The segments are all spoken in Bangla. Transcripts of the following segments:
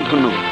ধন্যবাদ।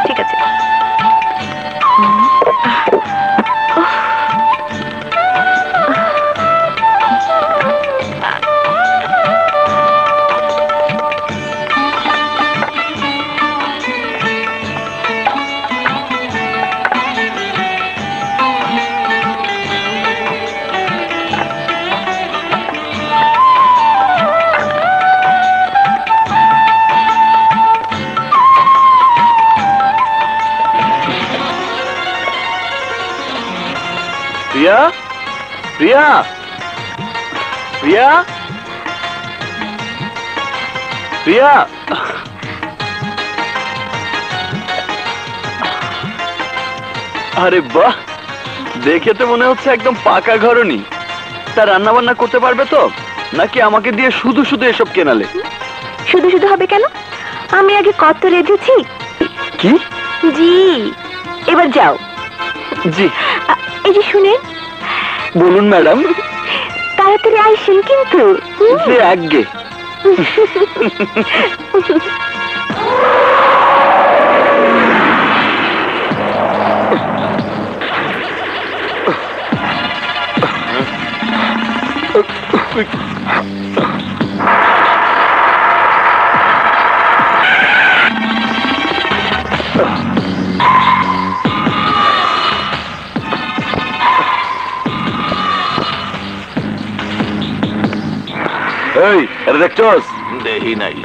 ঠিক আছে। প্রিয়া, প্রিয়া, প্রিয়া, প্রিয়া। আরে বাহ, দেখে তো মনে হচ্ছে একদম পাকা ঘরনি। তা রান্না বান্না করতে পারবে তো, নাকি আমাকে দিয়ে শুধু শুধু এসব কেনালে? শুধু শুধু হবে কেন? আমি আগে কত রেঁধেছি। কি? জি, এবার যাও। জি। এই যে শুনেন। বলুন ম্যাডাম। তাড়াতাড়ি আইসেন কিন্তু। যে আগে। এই, এটা দেখছস? দেখি নাই।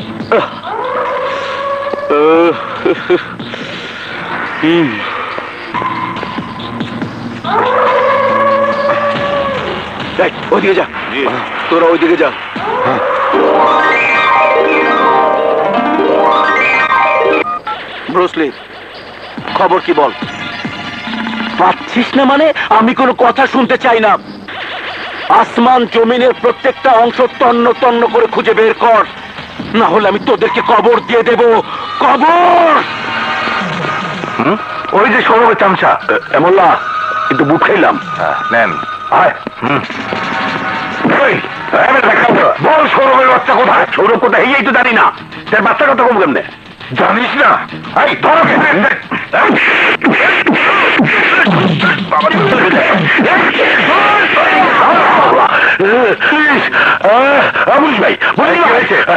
ওইদিকে যা, তোরা ওইদিকে যা। ব্রুসলি, খবর কি বল? পাচ্ছিস না মানে? আমি কোনো কথা শুনতে চাই না। আসমান জমিনের প্রত্যেকটা অংশ তন্ন তন্ন করে খুঁজে বের কর, না হলে আমি তোদেরকে কবর দিয়ে দেব। কবর! ওই যে সৌরভের চামচা। এমল্লা, কিন্তু বুক খাইলাম। নেন। বল, সৌরভের বাচ্চা কোথায়? সৌরভ কোথায় এই তো জানি না। তার বাচ্চা কথা কম কেমনে জানিস না? এই ধরো।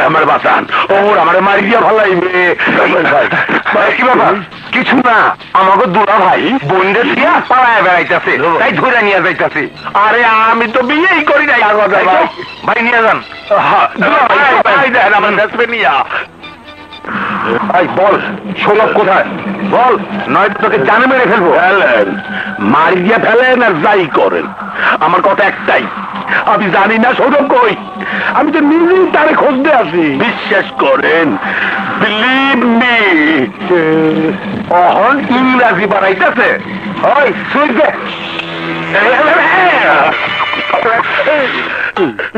আমার বাঁচান, ওর আমার মারি দিয়া ভালাইবে। কি ব্যাপার? কিছু না, আমাকে দুলা ভাই বোনদের দিয়া পাড়ায় বেড়াইতেছে, তাই ধরে নিয়ে যাইতেছি। আরে আমি তো বিয়েই করি নাই। ভাই নিয়ে যান। আমার কাছে নিয়া। বল, সৌরভ কোথায়? বল, নয়তো তোকে জানে মেরে ফেলবো। ফেলেন, মারি দিয়ে ফেলেন আর যাই করেন, আমার কথা একটাই, আমি জানি না সৌরভ কই। আমি তো নিজেই তারে খুঁজতে আছি। বিশ্বাস করেন, বিলিভ মি। অহন ইংরাজি বানাইতেছে। ওই শুনছে,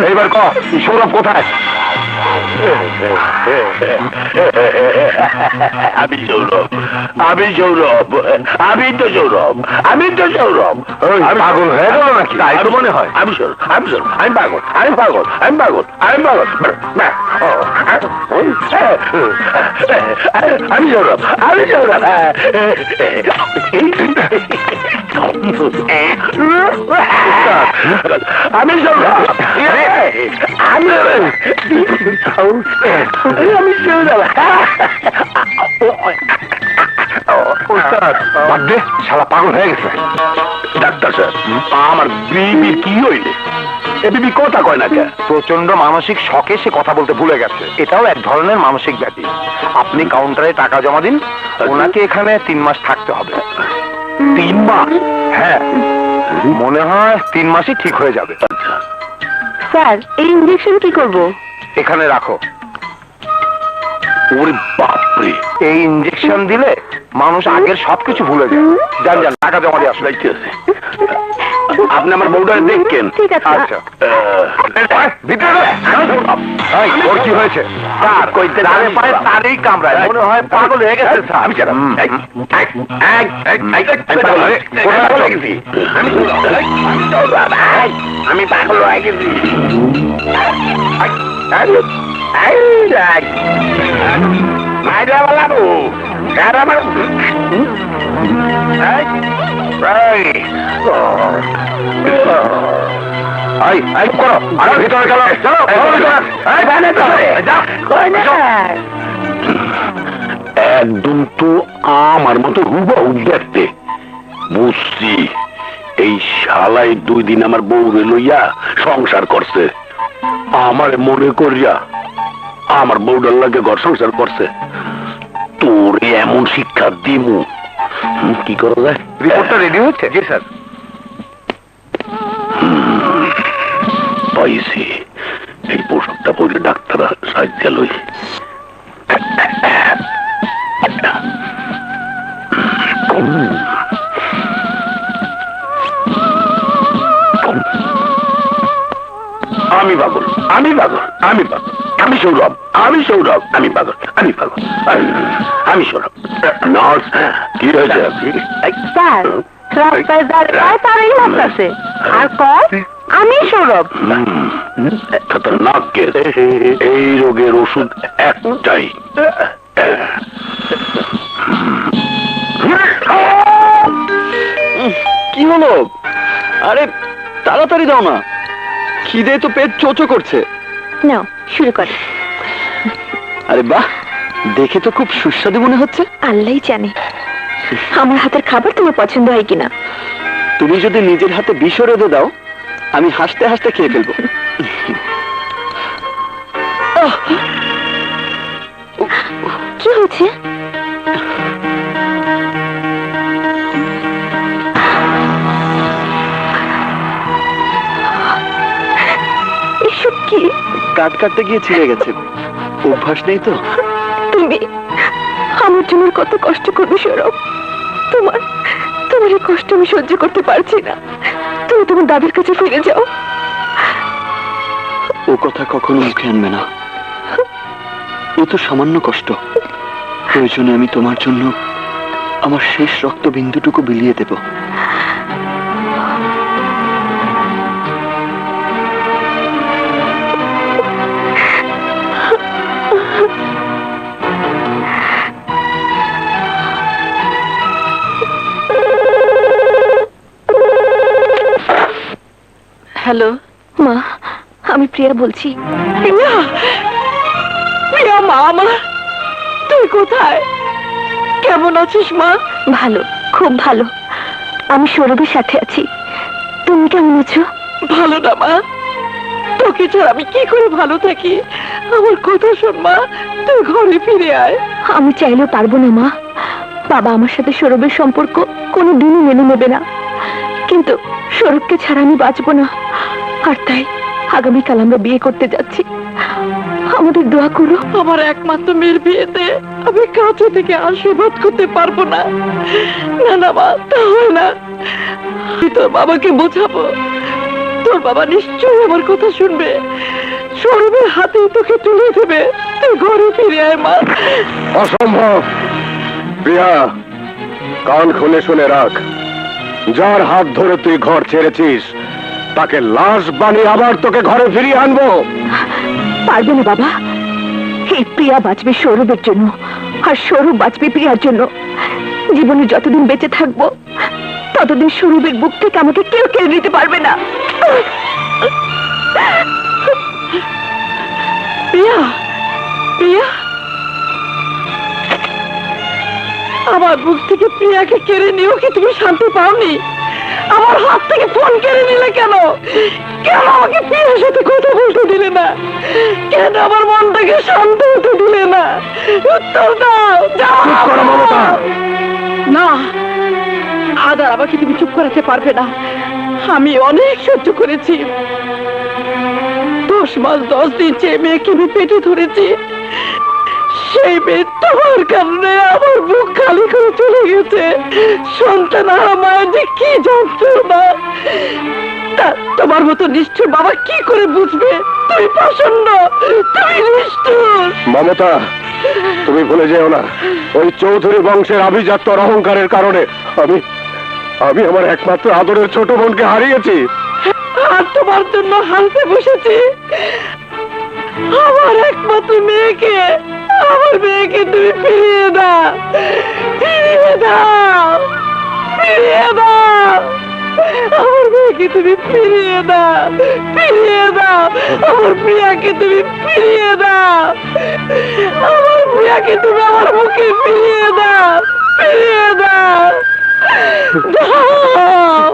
এইবার ক সৌরভ কোথায়? আমি সৌরভ, আমি সৌরভ, আমি তো সৌরভ, আমি তো সৌরভ। পাগল হয়ে গেল নাকি? তাই তো মনে হয়। আমি সৌরভ, আমি সৌরভ, আমি পাগল, আমি পাগল, আমি পাগল, আমি পাগল, আমি সৌরভ, আমি সৌরভ। আমি সৌরভ, আমি আমি সৌরভ। বাদ দে, শালা পাগল হয়ে গেছে। ডাক্তার স্যার, আমার বিবির কি হইলে? এ বিবি কথা কয় না কে? প্রচন্ড মানসিক শকে সে কথা বলতে ভুলে গেছে। এটাও এক ধরনের মানসিক ব্যাধি। আপনি কাউন্টারে টাকা জমা দিন, ওনাকে এখানে 3 মাস থাকতে হবে। 3 মাস? হ্যাঁ, মনে হয় 3 মাসই ঠিক হয়ে যাবে। স্যার, এই ইঞ্জেকশন কি করব? এখানে রাখো। ওরে বাপরে, এই ইঞ্জেকশন দিলে মানুষ আগের সবকিছু ভুলে যায়। যান যান, টাকা জমা দিয়ে আসলে। আপনি আমার বউটা দেখছেন? ঠিক আছে। আচ্ছা, ভিতরে ওর কি হয়েছে? স্যার, যারে পায় তারই কামড়ায়। মনে হয় পাগল হয়ে গেছে স্যার। আমি জানি। আমি পাগল হয়ে গেছি। ভিতরে চলো, একদম তো আমার মতো হুবহু দেখতে। বুঝছি, এই শালাই 2 দিন আমার বউরে লইয়া সংসার করছে। আমার মনে করিয়া আমার বউটার লাগে ঘর সংসার করছে। তোরে এমন শিক্ষা দিমু, কি করা যায়? রিপোর্টটা রেডি হচ্ছে? জি স্যার। পাইছি, এই পোশাকটা পরে ডাক্তার সাহায্য লই। আমি পাগল, আমি পাগল, আমি পাগল, আমি সৌরভ, আমি সৌরভ, আমি পাগল, আমি পাগল, আমি সৌরভ। নার্স, কি হয়েছে? স্যার, রাস্তায় দাঁড়ায় তারই লাগতেছে আর কয় আমি সৌরভ। খতরনাক কেস। এই রোগের ওষুধ একটাই। কি হলো? আরে তাড়াতাড়ি দাও না, খিদে তো পেট চোচো করছে। নাও, শুরু কর। আরে বাহ, দেখে তো খুব সুস্বাদু মনে হচ্ছে। আল্লাহই জানে আমার হাতের খাবার তোমার পছন্দ হয় কিনা। তুমি যদি নিজের হাতে বিষ রেঁধে দাও, আমি হাসতে হাসতে খেয়ে ফেলবো। কি হয়েছে? এসব কি? কাট কাটতে গিয়ে ছিঁড়ে গেছে, অভ্যাস নেই তো। তুমি আমার জন্য কত কষ্ট করবে সৌরভ। তোমার তোমার এই কষ্ট আমি সহ্য করতে পারছি না। তুমি তোমার দাদার কাছে ফিরে যাও। ও কথা কখনো মুখে আনবে না। এ তো সামান্য কষ্ট। প্রয়োজনে আমি তোমার জন্য আমার শেষ রক্তবিন্দুটুকু বিলিয়ে দেব। হ্যালো মা, আমি প্রিয়া বলছি। প্রিয়া, প্রিয়া মা আমার, তুই কোথায়? কেমন আছিস মা? ভালো, খুব ভালো। আমি সৌরভের সাথে আছি। তুমি কেমন আছো? ভালো না মা, তোকে ছাড়া আমি কি করে ভালো থাকি? আমার কথা শোন মা, তুই ঘরে ফিরে আয়। আমি চাইলেও পারবো না মা। বাবা আমার সাথে সৌরভের সম্পর্ক কোনো দিনই মেনে নেবে না। কিন্তু সৌরভকে ছাড়া আমি বাঁচবো না। আর তাই আগামীকাল আমরা বিয়ে করতে যাচ্ছি। আমাদের দোয়া করো। আমার একমাত্র মেয়ের বিয়েতে আমি কাছে থেকে আশীর্বাদ করতে পারবো না। না না মা, তা হয় না। আমি তোর বাবাকে বোঝাবো। তোর বাবা নিশ্চয়ই আমার কথা শুনবে। সৌরভের হাতে তোকে তুলে দেবে। তুই ঘরে ফিরে আয় মা। অসম্ভব। প্রিয়া, কান খুলে শুনে রাখ, যার হাত ধরে তুই ঘর ছেড়েছিস তাকে লাশ বানিয়ে আবার তোকে ঘরে ফিরিয়ে আনবো। পারবে না বাবা। এই প্রিয়া বাঁচবে সৌরভের জন্য, আর সৌরভ বাঁচবে প্রিয়ার জন্য। জীবনে যতদিন বেঁচে থাকবো ততদিন সৌরভের বুক থেকে আমাকে কেউ কেড়ে নিতে পারবে না। প্রিয়া, আমার বুক থেকে প্রিয়াকে কেড়ে নিয়েও কি তুমি শান্তি পাওনি? আমার হাত থেকে ফোন কেড়ে নিলে কেন? কেন আমাকে প্রিয়ার সাথে কথা বলতে দিলে না? কেন আমার মনটাকে শান্ত হতে দিলে না? উত্তর দাও। চুপ করো মমতা। না, আদার আমাকে তুমি চুপ করাতে পারবে না। আমি অনেক সহ্য করেছি। 10 মাস 10 দিন যে মেয়েকে আমি পেটে ধরেছি, সেই মেয়ে তোমার কারণে আমার বুক খালি করে চলে গেছে। সন্তান আর মায়ের যে কি যন্ত্রণা, তা তোমার মতো নিষ্ঠুর বাবা কি করে বুঝবে? তুমি প্রসন্ন, তুমি নিষ্ঠুর। মমতা, তুমি ভুলে যেও না, ওই চৌধুরী বংশের আভিজাত্য আর অহংকারের কারণে আমি আমার একমাত্র আদরের ছোট বোনকে হারিয়েছি। আর তোমার জন্য হাসতে বসেছি আমার একমাত্র মেয়েকে। আমার মেয়েকে তুমি ফিরিয়ে দাও, ফিরিয়ে দাও, ফিরিয়ে দাও। আমার মেয়েকে তুমি ফিরিয়ে দাও, ফিরিয়ে দাও। আমার প্রিয়াকে তুমি ফিরিয়ে দাও, আমার প্রিয়াকে তুমি আমার মুখে ফিরিয়ে দাও, ফিরিয়ে দাও, দাও।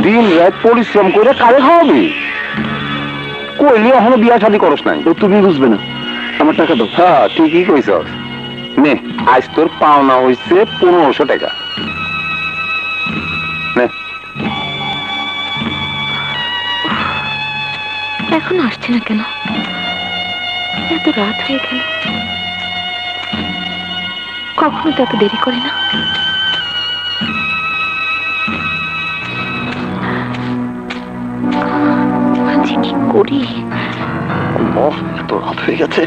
দিন রাত পরিশ্রম করে কারে খাওয়াবি? কইলি এখনো বিয়া শাদী করস নাই? তো তুমি বুঝবে না, আমার টাকা দাও। হ্যাঁ, ঠিকই কইছস। নে, আজ তোর পাওনা হইছে 1500 টাকা। নে। এখন আসছে না কেন? এত রাত হয়ে গেল, কখনো তো এত দেরি করে না। আজ কি করি? এত রাত হয়ে গেছে,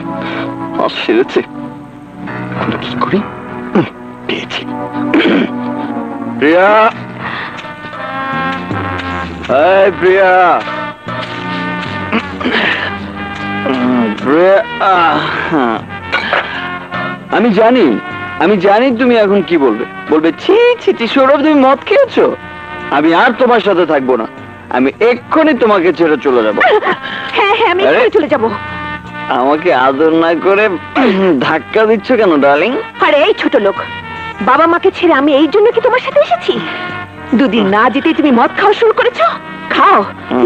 আজ সেরেছে, এখন কি করি? পেয়েছি। প্রিয়া, এই প্রিয়া, আমি জানি তুমি এখন কি বলবে। ছি ছি ছি সৌরভ, তুমি মদ খেয়েছো। আমি আর তোমার সাথে থাকবো না, আমি এক্ষুনি তোমাকে ছেড়ে চলে যাবো। হ্যাঁ হ্যাঁ, আমি আরে? চলে যাব। আমাকে আদর না করে ধাক্কা দিচ্ছ কেন ডার্লিং? আরে এই ছোট লোক, বাবা মাকে ছেড়ে আমি এই জন্য কি তোমার সাথে এসেছি? দুদিন না যেতেই তুমি মদ খাওয়া শুরু করেছো। খাও,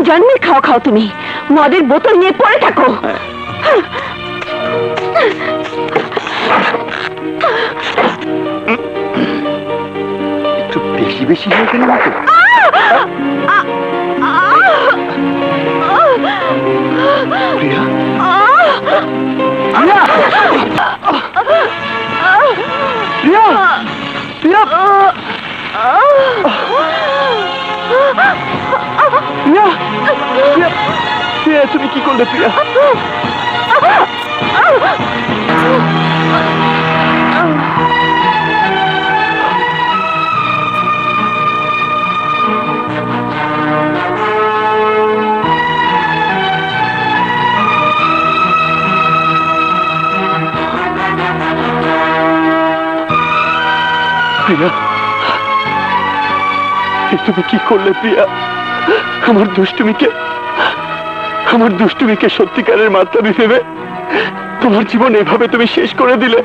জন্মে খাও খাও। তুমি মদের বোতল নিয়ে পড়ে থাকো। একটু বেশি বেশি হয়ে গেল না তো? প্রিয়া, প্রিয়া, প্রিয়া, প্রিয়া, প্রিয়া, প্রিয়া, প্রিয়া, তুমি কি করলে প্রিয়া? প্রিয়া, তুমি কি করলে প্রিয়া? আমার দুষ্টুমিকে সত্যিকারের মাত্রা ভেবে তোমার জীবন এভাবে তুমি শেষ করে দিলে।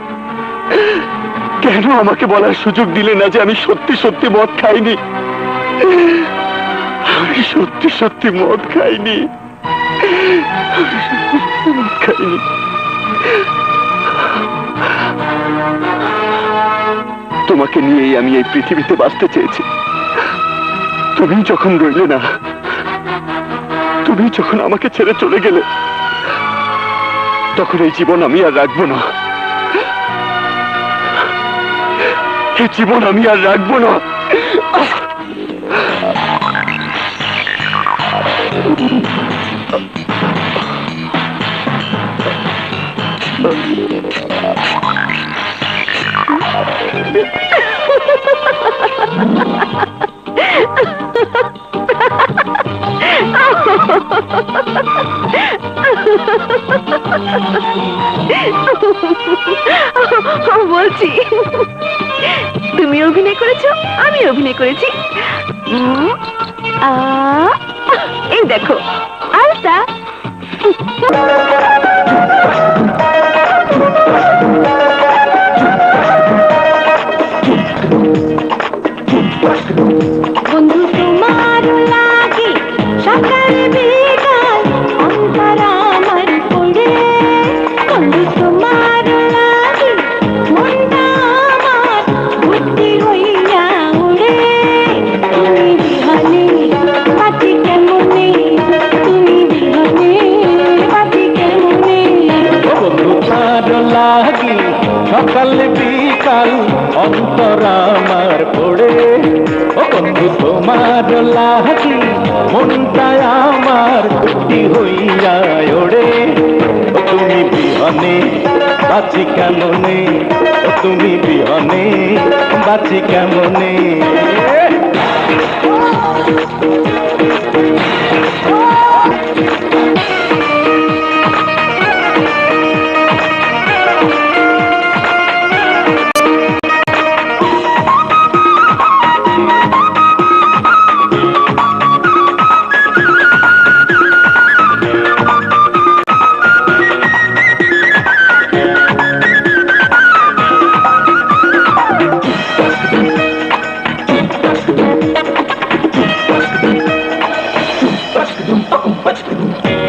কেন আমাকে বলার সুযোগ দিলে না যে আমি সত্যি সত্যি মদ খাইনি? আমি সত্যি সত্যি মদ খাইনি, মদ খাইনি। তোমাকে নিয়েই আমি এই পৃথিবীতে বাঁচতে চেয়েছি। তুমি যখন রইলে না, তুমি যখন আমাকে ছেড়ে চলে গেলে, তখন এই জীবন আমি আর রাখবো না। এই জীবন আমি আর রাখবো না। Ha ha ha ha! বলছি তুমি অভিনয় করেছো, আমি অভিনয় করেছি। আ, এই দেখো আলতা। বন্ধু তোমার লাগে সকাল বিকাল অন্তর আমার পড়ে, বন্ধু তোমার লাগে মনটা আমার ভর্তি হইয়া উড়ে। তুমি বিহানে বাতি কেমনে, তুমি বিহানে বাতি কেমনে। বন্ধু তার লাগি সকাল বিকাল অন্তর আমার পড়ে, ও বন্ধু তোমার লাগি মনটা আমার কুটি হইয়া ওড়ে। ও তুমি বিহনে বাঁচি কেমনে, ও তুমি বিহনে বাঁচি কেমনে।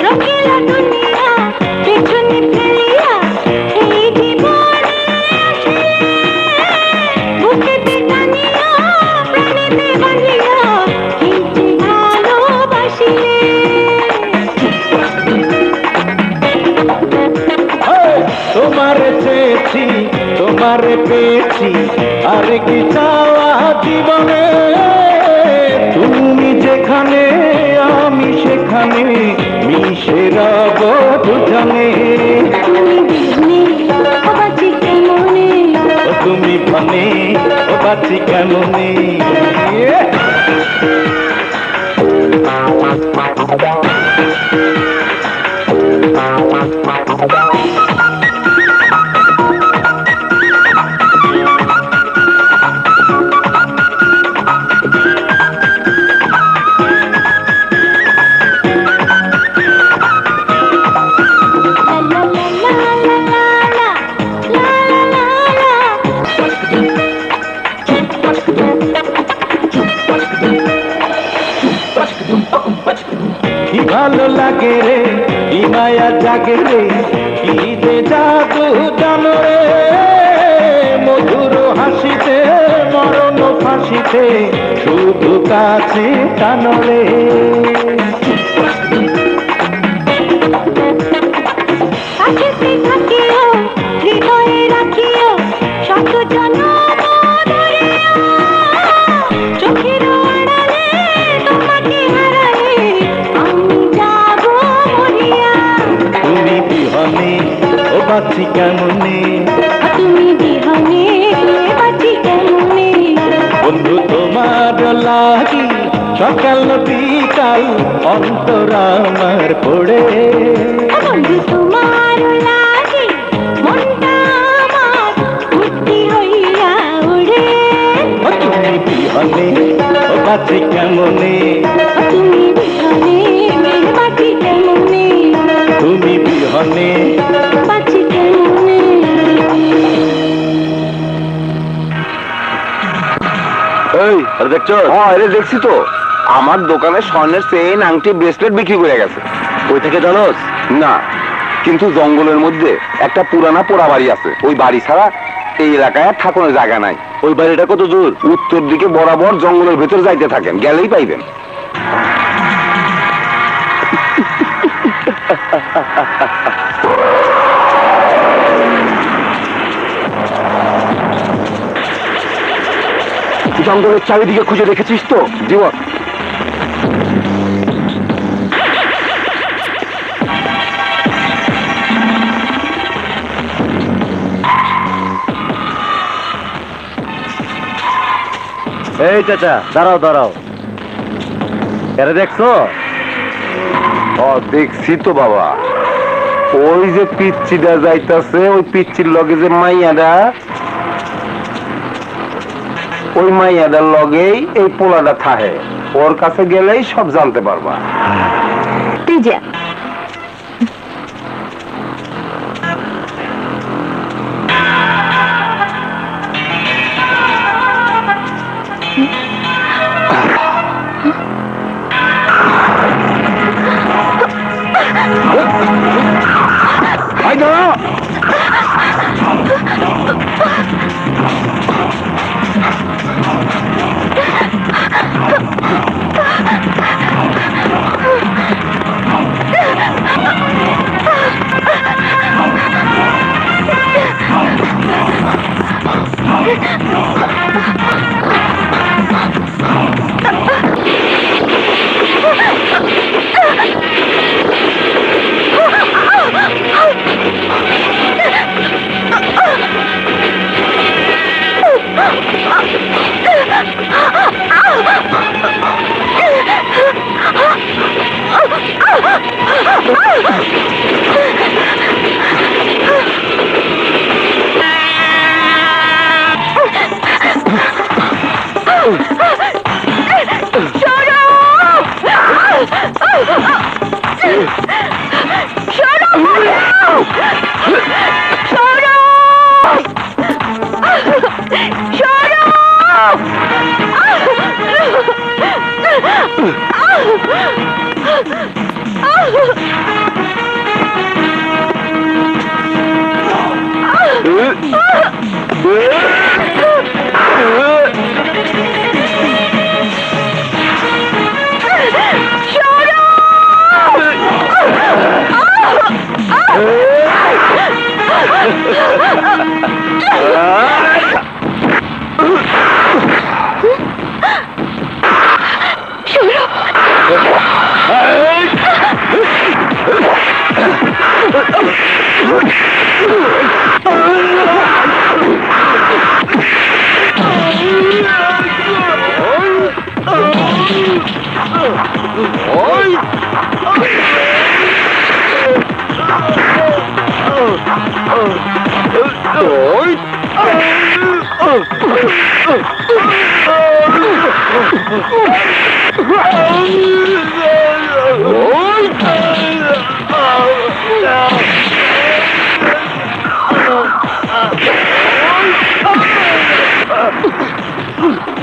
রঙিলা দুনিয়া পেছনে ফেলিয়া এই জীবনে আসে, বুকেতে টানিয়া প্রাণেতে বাঁধিয়া কিন্তু ভালোবাসিলে। তোমারে চেয়েছি তোমারে পেয়েছি, আর কি চাওয়া জীবনে। তুমি যেখানে আমি সেখানে মিশে রব দুজনে। তুমি বিহনে ও বাঁচি কেমনে, ও তুমি বনে ও বাঁচি কেমনে। লা লা লা লা লা লা লা লা লা। কি ভালো লাগে রে, কি মায়া জাগে রে, কি যে জাদু জানো রে। মধুর হাসিতে মরণ ফাঁসিতে শুধু কাছে টানো রে। কাছেতে থাকিও হৃদয়ে রাখিও শত জনম ধরিয়া, চোখের আড়ালে তোমাকে হারালে আমি যাব মরিয়া। তুমি বিহনে ও বাঁচি কেমনে, তুমি বিহনে বাঁচি কেমনে। বন্ধু তোমার লাগি সকাল বিকাল অন্তর আমার পড়ে। বন্ধু তোমার লাগে মনটা আমার ভর্তি হইয়া উড়ে। ও তুমি বিহনে ও বাঁচি কেমনে, তুমি বিহনে বাঁচি কেমনে, তুমি বিহনে। বাঁচি কেমনে। এই আরে দেখছো? হ্যাঁ আরে দেখছি তো, আমার দোকানে স্বর্ণের চেইন আংটি ব্রেসলেট বিক্রি করে গেছে। ওই থেকে জানোস? না, কিন্তু জঙ্গলের মধ্যে একটা পুরানা পোড়া বাড়ি আছে, ওই বাড়ি ছাড়া এই এলাকায় আর থাকানোর জায়গা নাই। ওই বাড়িটা কত দূর? উত্তর দিকে বরাবর জঙ্গলের ভেতর যাইতে থাকেন, গেলেই পাইবেন। জঙ্গলের চারিদিকে খুঁজে দেখেছিস তো? জীবন এই চাচা দাঁড়াও দাঁড়াও, এরা দেখছো? দেখছি তো বাবা, ওই যে পিচ্চিটা যাইতাছে, ওই পিচ্চির লগে যে মাইয়াটা, ওই মাইয়াটার লগেই এই পোলাটা থাহে। ওর কাছে গেলেই সব জানতে পারবা। তুই যা। ভাই দাঁড়া।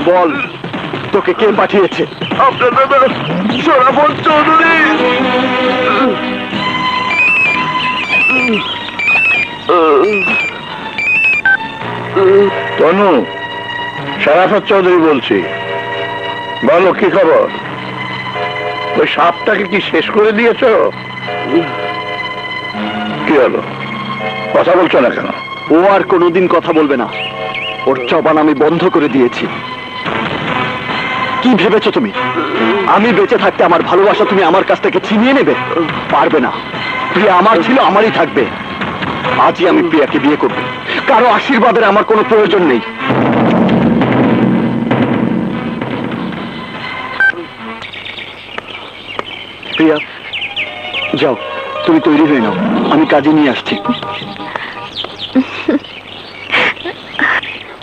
বল, তোকে কে পাঠিয়েছে? আপনার দাদা সরাফত চৌধুরী। তনু, সরাফত চৌধুরী বলছি। বলো কি খবর? ওই সাপটাকে কি শেষ করে দিয়েছো? কি হলো, কথা বলছো না কেন? ও আর কোনোদিন কথা বলবে না। ওর জবান আমি বন্ধ করে দিয়েছি। কি ভেবেছো তুমি? আমি বেঁচে থাকতে আমার ভালোবাসা তুমি আমার কাছ থেকে ছিনিয়ে নেবে? পারবে না। প্রিয়া আমার ছিল, আমারই থাকবে। আজই আমি প্রিয়াকে বিয়ে করব। কারো আশীর্বাদের আমার কোনো প্রয়োজন নেই। প্রিয়া, যাও, তুমি তৈরি হয়ে নাও, আমি কাজে নিয়ে আসছি।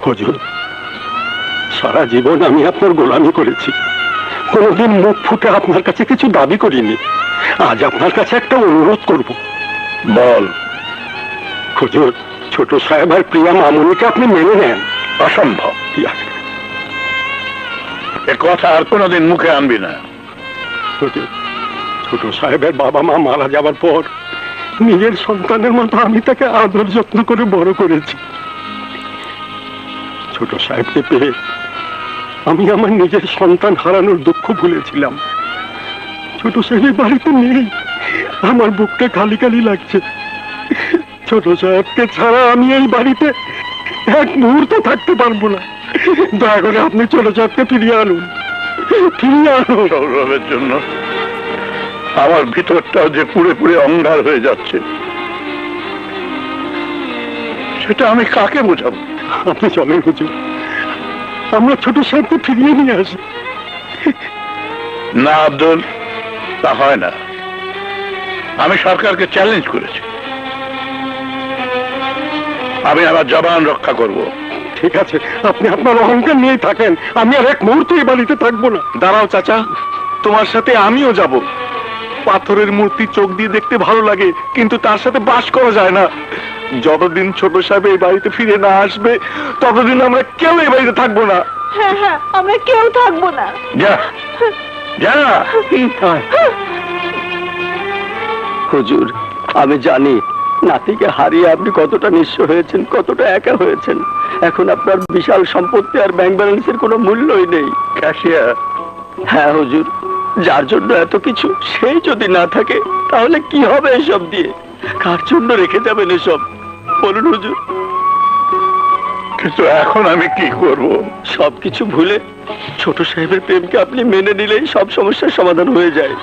হুজুর, সারা জীবন আমি আপনার গোলামি করেছি, কোনোদিন মুখ ফুটে আপনার কাছে কিছু দাবি করিনি। আজ আপনার কাছে একটা অনুরোধ করব। বল। হুজুর, ছোট সাহেব আর প্রিয়া মামুনিকে আপনি মেনে নেন। অসম্ভব। এ কথা আর কোনোদিন মুখে আনবি না। হুজুর, ছোট সাহেবের বাবা মা মারা যাবার পর নিজের সন্তানের মতো আমি তাকে আদর যত্ন করে বড় করেছি। ছোট সাহেবকে পেয়ে আমি আমার নিজের সন্তান হারানোর দুঃখ ভুলেছিলাম। ছোট সাহেব বাড়িতে নেই, আমার বুকটা খালি খালি লাগছে। ছোট সাহেবকে ছাড়া আমি এই বাড়িতে এক মুহূর্ত থাকতে পারবো না। দয়া করে আপনি ছোট সাহেবকে ফিরিয়ে আনুন, ফিরিয়ে আনুন। সৌরভের জন্য আমার ভিতরটাও যে পুড়ে পুড়ে অঙ্গার হয়ে যাচ্ছে, সেটা আমি কাকে বোঝাবো? আপনি চলেন হুজুর, আমরা ছোট সাহেবকে ফিরিয়ে নিয়ে আসি। না আব্দুল, তা হয় না। আমি সরকারকে চ্যালেঞ্জ করেছি, আমি আমার জবান রক্ষা করব। ঠিক আছে, আপনি আপনার অহংকার নিয়েই থাকেন, আমি আর এক মুহূর্তে এই বাড়িতে থাকবো না। দাঁড়াও চাচা, তোমার সাথে আমিও যাব। পাথরের মূর্তি চোখ দিয়ে দেখতে ভালো লাগে, কিন্তু তার সাথে বাস করা যায় না। যতদিন ছোট সাহেব এই বাড়িতে ফিরে না আসবে, ততদিন আমরা কেউ এই বাড়িতে থাকবো না। হ্যাঁ হ্যাঁ, আমরা কেউ থাকবো না। যা যা। হুজুর, আমি জানি নাতিকে হারিয়ে আপনি কতটা নিঃস্ব হয়েছেন, কতটা একা হয়েছেন। এখন আপনার বিশাল সম্পত্তি আর ব্যাংক ব্যালেন্সের কোনো মূল্যই নেই। ক্যাশিয়ার, হ্যাঁ হুজুর, যার জন্য এত কিছু, সেই যদি না থাকে তাহলে কি হবে এসব দিয়ে? কার জন্য রেখে যাবেন এসব বলুন হুজুর? কিন্তু এখন আমি কি করব? সবকিছু ভুলে ছোট সাহেবের প্রেমকে আপনি মেনে নিলেই সব সমস্যার সমাধান হয়ে যায়।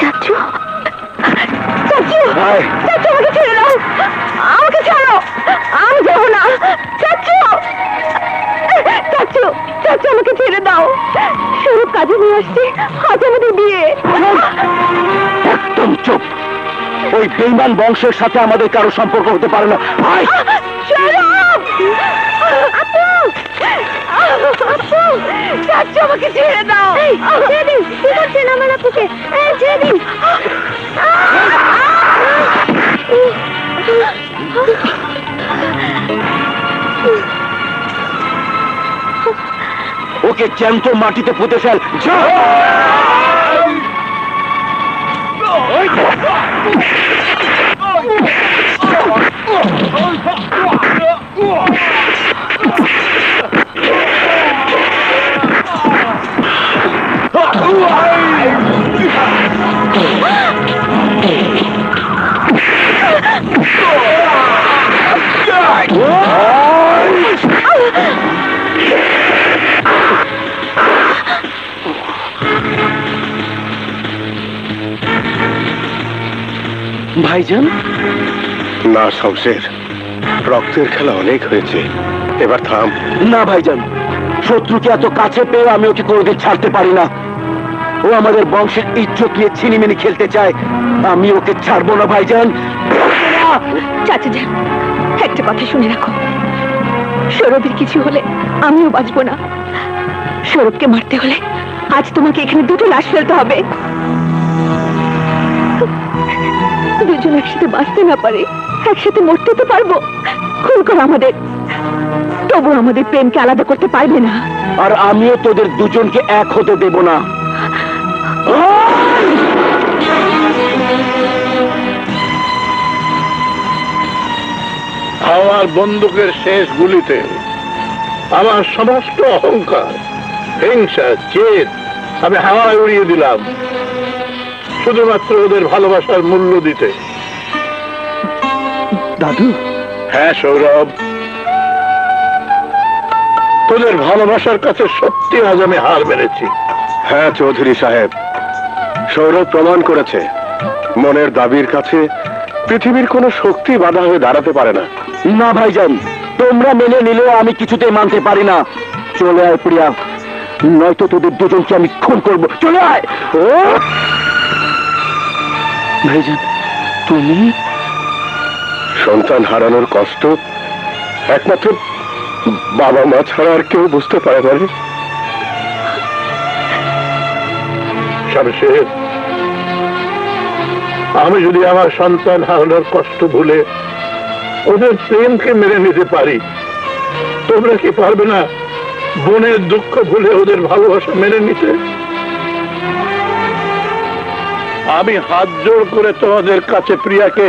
চাচু, চাচু, চাচু, আমাকে ছেড়ে দাও, আমাকে ছাড়ো, আমি যাবো না। চাচু, চাচু, চাচু, আমাকে ছেড়ে দাও। সৌরভ কাজে নিয়ে আসছে, আজ আমাদের বিয়ে। একদম চুপ। ওই বেঈমান বংশের সাথে আমাদের কারো সম্পর্ক হতে পারে না। আয়! সৌরভ! আপু! আপু! চাচু, আমাকে ছেড়ে দাও। ছেড়ে দিন, কি করছেন আমার আপুকে? ছেড়ে দিন। ওকে জ্যান্ত মাটিতে পুঁতে ফেল। যা! ভাইজান, না শমশের, রক্তের খেলা অনেক হয়েছে, এবার থাম। না ভাইজান, শত্রুকে এত কাছে পেয়ে আমি ওকে কোনোদিন ছাড়তে পারি না। ও আমাদের বংশের ইজ্জত নিয়ে ছিনিমিনি খেলতে চায়, আমি ওকে ছাড়বো না ভাইজান। চাচা যান, একটা কথা শুনে রাখো, সৌরভের কিছু হলে আমিও বাঁচবো না। সৌরভকে মারতে হলে আজ তোমাকে এখানে দুটো লাশ ফেলতে হবে। দুজন একসাথে বাঁচতে না পারে, একসাথে মরতে তো পারবো। খুন করো আমাদের, তবু আমাদের প্রেমকে আলাদা করতে পারবে না। আর আমিও তোদের দুজনকে এক হতে দেব না। আমার বন্দুকের শেষ গুলিতে আমার সমস্ত অহংকার, হিংসা, জেদ আমি হাওয়ায় উড়িয়ে দিলাম, শুধুমাত্র ওদের ভালোবাসার মূল্য দিতে। দাদু, হ্যাঁ সৌরভ, তোদের ভালোবাসার কাছে সত্যি আজ আমি হার মেরেছি। হ্যাঁ চৌধুরী সাহেব, সৌরভ প্রমাণ করেছে মনের দাবির কাছে পৃথিবীর কোনো শক্তি বাধা হয়ে দাঁড়াতে পারে না। না ভাইজান, তোমরা মেনে নিলেও আমি কিছুতেই মানতে পারি না। চলে আয় প্রিয়া, নয়তো তোদের দুজনকে আমি খুন করবো। চলে আয়। ও ভাইজান, তুমি? সন্তান হারানোর কষ্ট একমাত্র বাবা মা ছাড়া আর কেউ বুঝতে পারে না রে। শামশের, আমি যদি আমার সন্তান হারানোর কষ্ট ভুলে ওদের প্রেমকে মেনে নিতে পারি, তোমরা কি পারবে না বোনের দুঃখ ভুলে ওদের ভালোবাসা মেনে নিতে? আমি হাত জোড় করে তোমাদের কাছে প্রিয়াকে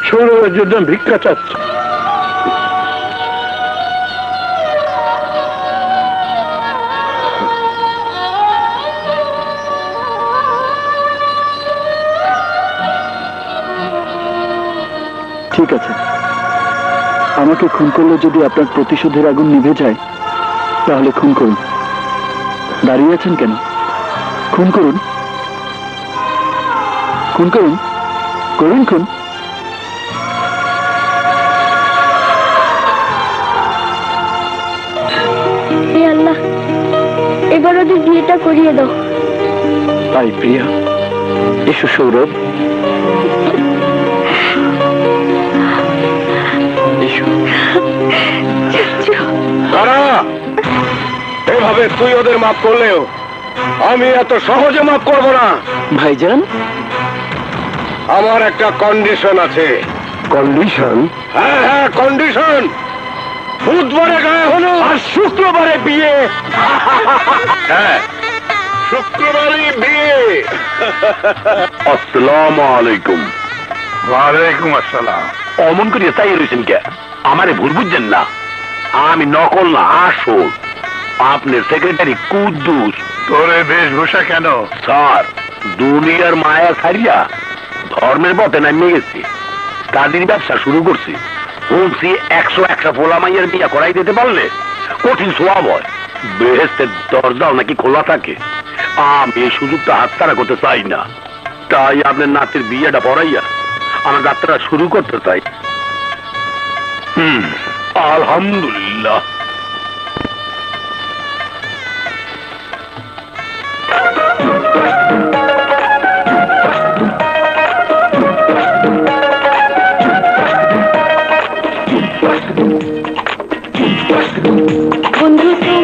সৌরভের জন্য ভিক্ষা চাচ্ছি। ঠিক আছে, আমাকে খুন করলে যদি আপনার প্রতিশোধের আগুন নিভে যায় তাহলে খুন করুন। দাঁড়িয়ে আছেন কেন? খুন করুন, খুন করুন, করুন খুন। হে আল্লাহ, এবার ওদের বিয়েটা করিয়ে দাও। তাই প্রিয়া, এসো সৌরভ, এসো। দাঁড়া, এভাবে তুই ওদের মাফ করলেও আমি এত সহজে মাফ করব না। ভাইজান, আমার একটা কন্ডিশন আছে। কন্ডিশন? হ্যাঁ হ্যাঁ, কন্ডিশন। বুধবারে গায়ে হলো আর শুক্রবারে বিয়ে। হ্যাঁ, শুক্রবারে বিয়ে। আসসালামু আলাইকুম। ওয়ালাইকুম আসসালাম। অমন করিয়া তাই রয়েছেন কে? আমারে ভুল বুঝছেন না, আমি নকল না, আসল। আপনার সেক্রেটারি কুদ্দুস। তোরে বেশভূষা কেন? স্যার, দুনিয়ার মায়া ছাড়িয়া ধর্মের পথে নামিয়ে গেছি, কাজের ব্যবসা শুরু করছি। বলছি 101টা পোলা মাইয়ের বিয়া করাই দিতে পারলে কঠিন সোয়াব হয়, বেহেস্তের দরজাও নাকি খোলা থাকে। আমি এই সুযোগটা হাতছাড়া করতে চাই না, তাই আপনার নাতির বিয়েটা পড়াইয়া আমার যাত্রা শুরু করতে চাই। আলহামদুলিল্লাহ। বন্ধু তুমি